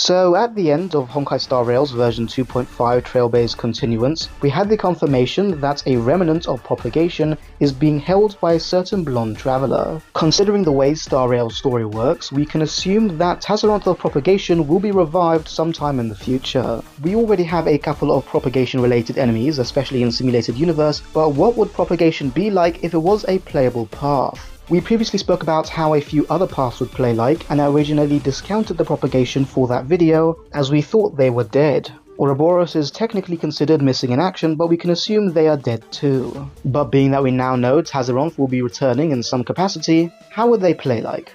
So at the end of Honkai Star Rail's version 2.5 Trailbase Continuance, we had the confirmation that a remnant of Propagation is being held by a certain blonde traveler. Considering the way Star Rail's story works, we can assume that Tazaronth of Propagation will be revived sometime in the future. We already have a couple of Propagation related enemies, especially in Simulated Universe, but what would Propagation be like if it was a playable path? We previously spoke about how a few other paths would play like, and I originally discounted the Propagation for that video as we thought they were dead. Ouroboros is technically considered missing in action, but we can assume they are dead too. But being that we now know Tazaronth will be returning in some capacity, how would they play like?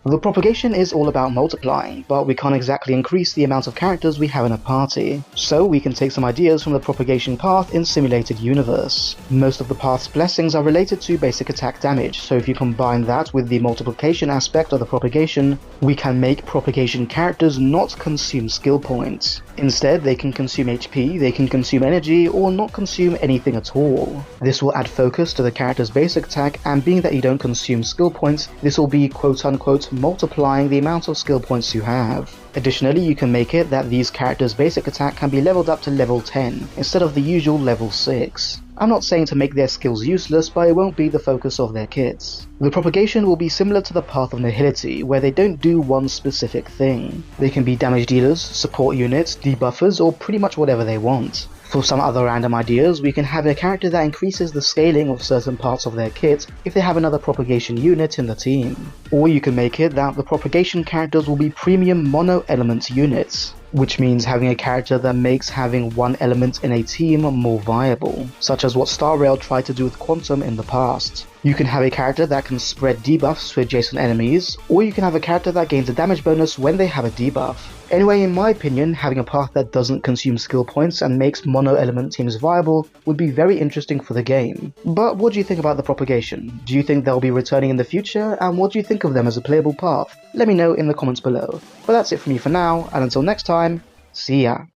The Propagation is all about multiplying, but we can't exactly increase the amount of characters we have in a party, so we can take some ideas from the Propagation path in Simulated Universe. Most of the path's blessings are related to basic attack damage, so if you combine that with the multiplication aspect of the Propagation, we can make Propagation characters not consume skill points. Instead, they can consume HP, they can consume energy, or not consume anything at all. This will add focus to the character's basic attack, and being that you don't consume skill points, this will be quote-unquote multiplying the amount of skill points you have. Additionally, you can make it that these characters' basic attack can be leveled up to level 10, instead of the usual level 6. I'm not saying to make their skills useless, but it won't be the focus of their kits. The Propagation will be similar to the Path of Nihility, where they don't do one specific thing. They can be damage dealers, support units, debuffers, or pretty much whatever they want. For some other random ideas, we can have a character that increases the scaling of certain parts of their kit if they have another Propagation unit in the team. Or you can make it that the Propagation characters will be premium mono-element units, which means having a character that makes having one element in a team more viable, such as what Star Rail tried to do with Quantum in the past. You can have a character that can spread debuffs to adjacent enemies, or you can have a character that gains a damage bonus when they have a debuff. Anyway, in my opinion, having a path that doesn't consume skill points and makes mono-element teams viable would be very interesting for the game. But what do you think about the Propagation? Do you think they'll be returning in the future, and what do you think of them as a playable path? Let me know in the comments below. But that's it from me for now, and until next time, see ya!